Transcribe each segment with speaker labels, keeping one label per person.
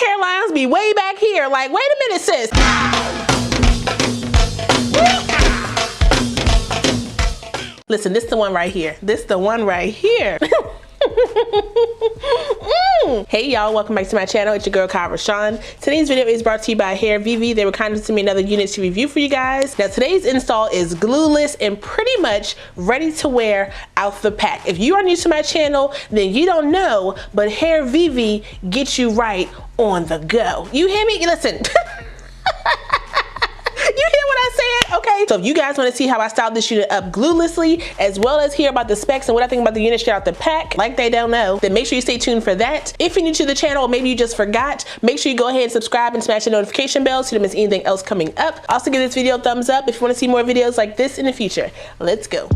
Speaker 1: hairlines be way back here. Like, wait a minute, sis. Listen, this the one right here. This the one right here. Hey y'all, welcome back to my channel. It's your girl Kie RaShon. Today's video is brought to you by Hairvivi. They were kind enough to send me another unit to review for you guys. Now today's install is glueless and pretty much ready to wear out the pack. If you are new to my channel, then you don't know, but Hairvivi gets you right on the go. You hear me? Listen. You hear what I said? Okay. So if you guys want to see how I styled this unit up gluelessly, as well as hear about the specs and what I think about the unit straight out the pack, like they don't know, then make sure you stay tuned for that. If you're new to the channel, or maybe you just forgot, make sure you go ahead and subscribe and smash the notification bell so you don't miss anything else coming up. Also give this video a thumbs up if you want to see more videos like this in the future. Let's go.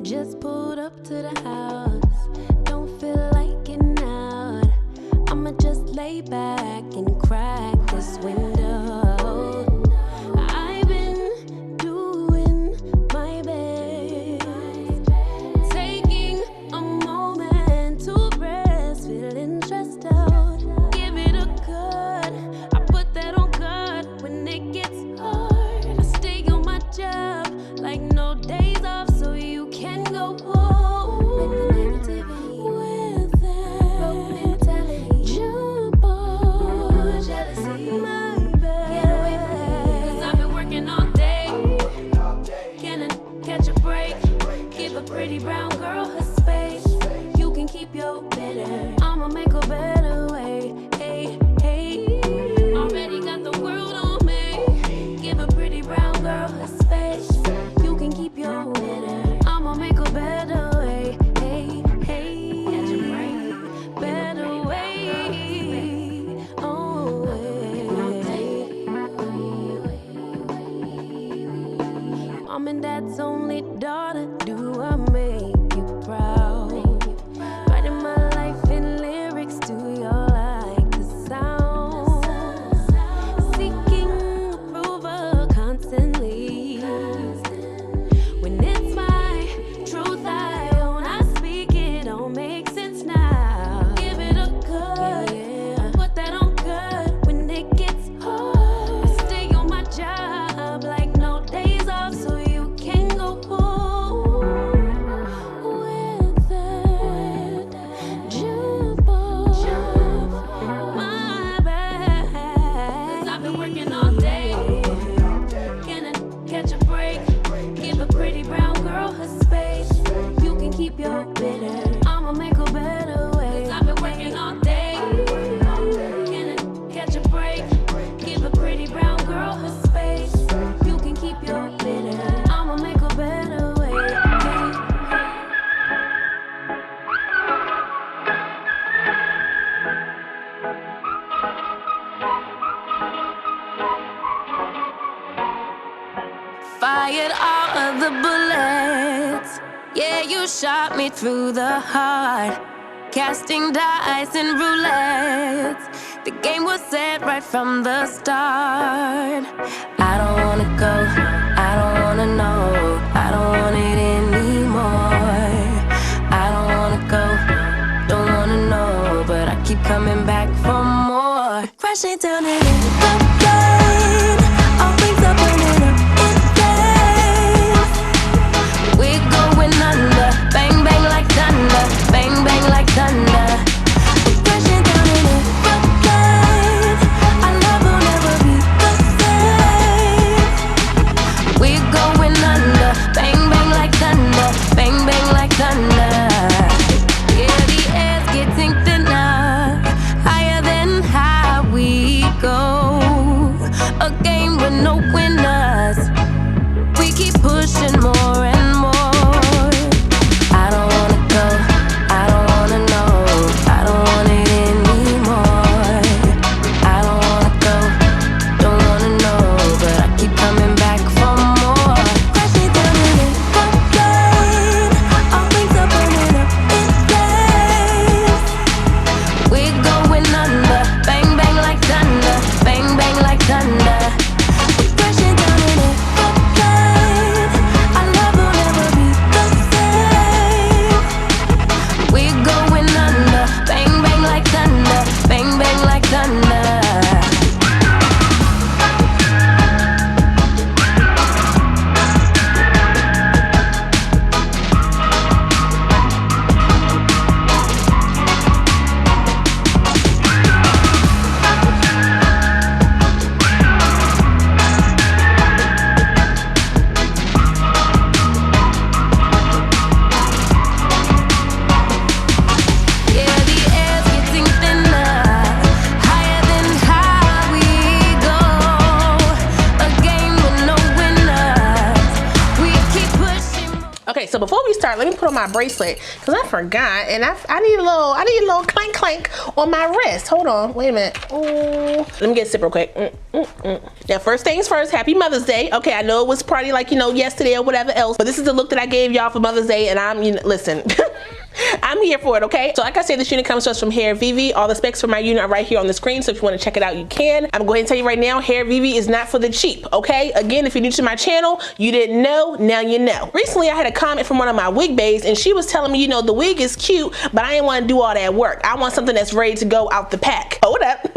Speaker 2: Just pulled up to the house, don't feel like getting out. I'ma just lay back and crack this window. I've been doing my best, taking a moment to rest, feeling stressed out. Give it a cut, I put that on cut when it gets hard. I stay on my job like no days off, so you can go home with the negativity, with that broke mentality. Jump on jealousy, my bad. Get away from me, 'cause I've been working all day. Can I catch a break? Give a pretty brown girl her space. You can keep your bitter, I'ma make a better way. Hey, hey, already got the world on me. Give a pretty brown girl her space. You can keep your bitter, I'ma make a better way. Hey, hey, catch a break, better way. Oh, Mom and Dad's only daughter, do I make you proud? Writing my life in lyrics, do you like the sound? Seeking approval constantly. When it's my truth I own, I speak it, don't make sense now. Give it a cut, yeah. Put that on cut when it gets hard. I stay on my job like no days off, so you can go home with that. Jump on, my bad, 'cause I've been working all day. Can I catch a break? Give a pretty brown girl her space. You can keep your bitter, I'ma make a better way. 'Cause I've been working all day. Can I catch a break? Give a pretty brown girl her space. You can keep your bitter, I'ma make a better way. Fired all of the bullets. Yeah, you shot me through the heart. Casting dice and roulettes. The game was set right from the start. I don't wanna go, I don't wanna know, I don't want it anymore. I don't wanna go, don't wanna know, but I keep coming back for more. Crashing down in the rain, all things are burning up. We're going under, bang bang like thunder, bang bang like thunder. We're crashing down in a rough line. Our love will never be the same. We're going under, bang bang like thunder, bang bang like thunder. Yeah, the air's getting thinner, higher than high we go. A game with no winners. We keep pushing more and more. I don't wanna go, I don't wanna know, I don't want it anymore. I don't wanna go, don't wanna know, but I keep coming back for more. Crashing down in the rain, all things are
Speaker 1: sorry, let me put on my bracelet because I forgot, and I need a little clank clank on my wrist. Hold on, wait a minute. Oh, let me get a sip real quick. Now, first things first, happy Mother's Day. Okay, I know it was probably like, you know, yesterday or whatever else, but this is the look that I gave y'all for Mother's Day, and I'm, you know, listen. I'm here for it, okay? So like I said, this unit comes to us from Hairvivi. All the specs for my unit are right here on the screen, so if you want to check it out, you can. I'm going to tell you right now, Hairvivi is not for the cheap, okay? Again, if you're new to my channel, you didn't know, now you know. Recently, I had a comment from one of my wig babes, and she was telling me, you know, the wig is cute, but I didn't want to do all that work. I want something that's ready to go out the pack. Hold up.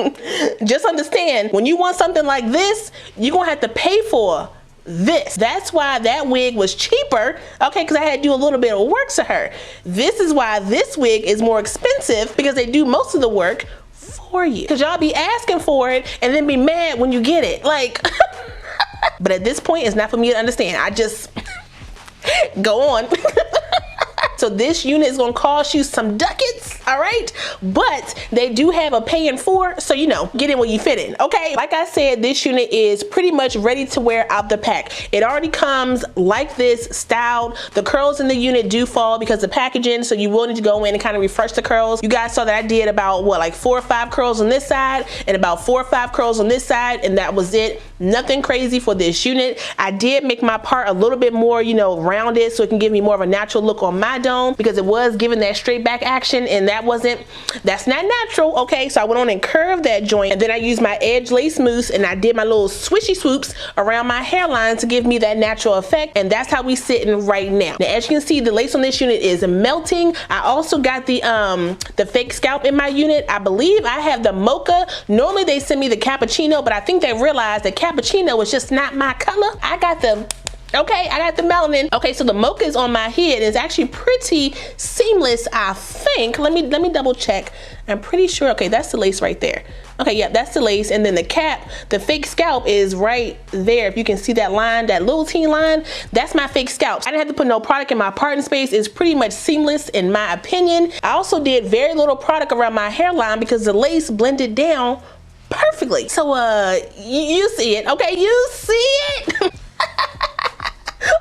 Speaker 1: Just understand, when you want something like this, you're gonna have to pay for this. That's why that wig was cheaper, okay, because I had to do a little bit of work to her. This is why this wig is more expensive, because they do most of the work for you. Because y'all be asking for it and then be mad when you get it. Like, but at this point, it's not for me to understand. I just go on. So this unit is gonna cost you some ducats, all right? But they do have a pay in 4, so you know, get in where you fit in, okay? Like I said, this unit is pretty much ready to wear out the pack. It already comes like this, styled. The curls in the unit do fall because of packaging, so you will need to go in and kind of refresh the curls. You guys saw that I did about, what, like 4 or 5 curls on this side and about 4 or 5 curls on this side, and that was it. Nothing crazy for this unit. I did make my part a little bit more, you know, rounded, so it can give me more of a natural look on my dome, because it was giving that straight back action, and that's not natural, okay? So I went on and curved that joint, and then I used my edge lace mousse, and I did my little swishy swoops around my hairline to give me that natural effect, and that's how we sitting right now. Now, as you can see, the lace on this unit is melting. I also got the fake scalp in my unit. I believe I have the Mocha. Normally they send me the cappuccino, but I think they realized that cappuccino is just not my color. I got the melanin. Okay, so the Mocha is on my head. It's actually pretty seamless, I think. Let me double check. I'm pretty sure. Okay, that's the lace right there. Okay, yeah, that's the lace, and then the cap, the fake scalp is right there. If you can see that line, that little teeny line, that's my fake scalp. I didn't have to put no product in my parting space. It's pretty much seamless in my opinion. I also did very little product around my hairline because the lace blended down perfectly. So you see it, okay? You see it.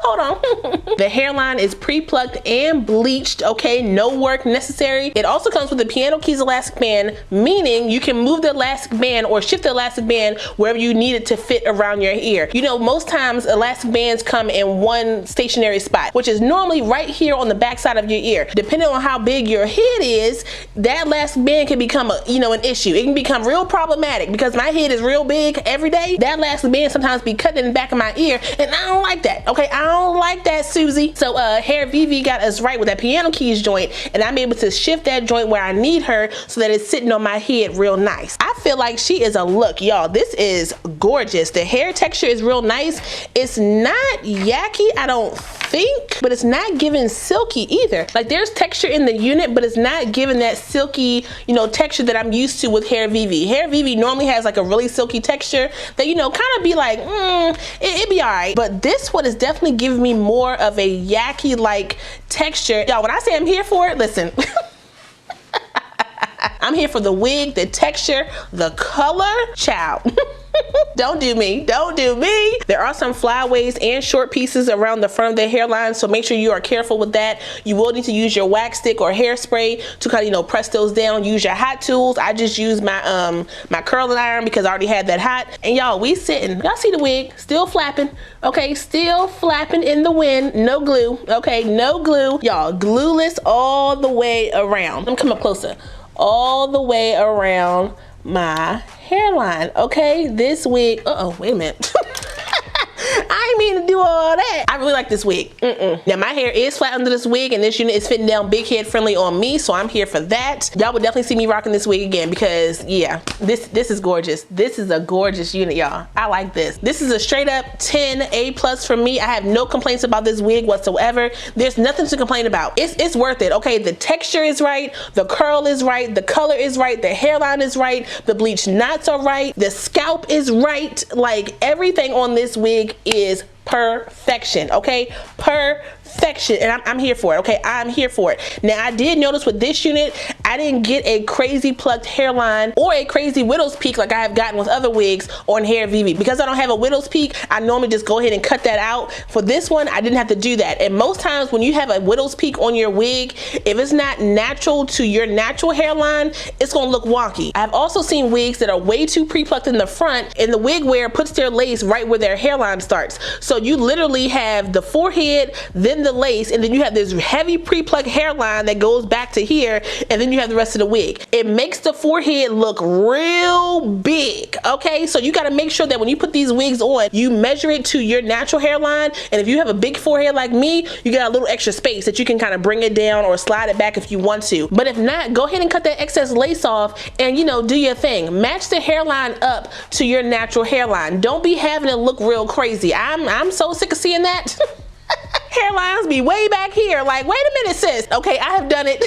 Speaker 1: Hold on. The hairline is pre-plucked and bleached, okay? No work necessary. It also comes with a piano keys elastic band, meaning you can move the elastic band or shift the elastic band wherever you need it to fit around your ear. You know, most times elastic bands come in one stationary spot, which is normally right here on the back side of your ear. Depending on how big your head is, that elastic band can become an issue. It can become real problematic because my head is real big every day. That elastic band sometimes be cutting in the back of my ear, and I don't like that, okay? I don't like that, Susie. So Hairvivi got us right with that piano keys joint, and I'm able to shift that joint where I need her so that it's sitting on my head real nice. I feel like she is a look, y'all. This is gorgeous. The hair texture is real nice. It's not yucky, I don't think, but it's not giving silky either. Like, there's texture in the unit, but it's not giving that silky, you know, texture that I'm used to with Hairvivi. Hairvivi normally has like a really silky texture that, you know, kind of be like, it be all right. But this one is definitely giving me more of a yucky like texture. Y'all, when I say I'm here for it, listen. I'm here for the wig, the texture, the color, child. Don't do me, don't do me. There are some flyaways and short pieces around the front of the hairline, so make sure you are careful with that. You will need to use your wax stick or hairspray to kind of, you know, press those down. Use your hot tools. I just use my my curling iron because I already had that hot. And y'all, we sitting. Y'all see the wig still flapping, okay? Still flapping in the wind. No glue, okay? No glue. Y'all, glueless all the way around. Let me come up closer. All the way around my hairline, okay? This wig, wait a minute. I ain't mean to do all that. I really like this wig. Now my hair is flat under this wig, and this unit is fitting down big head friendly on me, so I'm here for that. Y'all would definitely see me rocking this wig again because, yeah, this is gorgeous. This is a gorgeous unit, y'all. I like this. This is a straight up 10 A+ for me. I have no complaints about this wig whatsoever. There's nothing to complain about. It's worth it, okay? The texture is right, the curl is right, the color is right, the hairline is right, the bleached knots are right, the scalp is right. Like, everything on this wig is perfection, okay? Perfection. perfection, and I'm here for it. Okay, I'm here for it. Now I did notice with this unit, I didn't get a crazy plucked hairline or a crazy widow's peak like I have gotten with other wigs on Hairvivi. Because I don't have a widow's peak, I normally just go ahead and cut that out. For this one, I didn't have to do that. And most times when you have a widow's peak on your wig, if it's not natural to your natural hairline, it's gonna look wonky. I've also seen wigs that are way too pre-plucked in the front, and the wig wearer puts their lace right where their hairline starts. So you literally have the forehead, then the lace, and then you have this heavy pre-plucked hairline that goes back to here, and then you have the rest of the wig. It makes the forehead look real big, okay? So you gotta make sure that when you put these wigs on, you measure it to your natural hairline, and if you have a big forehead like me, you got a little extra space that you can kind of bring it down or slide it back if you want to. But if not, go ahead and cut that excess lace off and, you know, do your thing. Match the hairline up to your natural hairline. Don't be having it look real crazy. I'm so sick of seeing that. Hairlines be way back here. Like, wait a minute, sis. Okay, I have done it.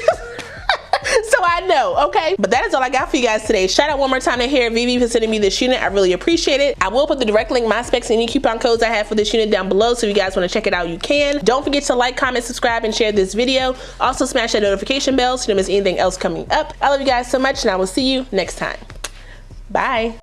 Speaker 1: So I know, okay? But that is all I got for you guys today. Shout out one more time to Hairvivi for sending me this unit. I really appreciate it. I will put the direct link, my specs, and any coupon codes I have for this unit down below, so if you guys want to check it out, you can. Don't forget to like, comment, subscribe, and share this video. Also smash that notification bell so you don't miss anything else coming up. I love you guys so much, and I will see you next time. Bye.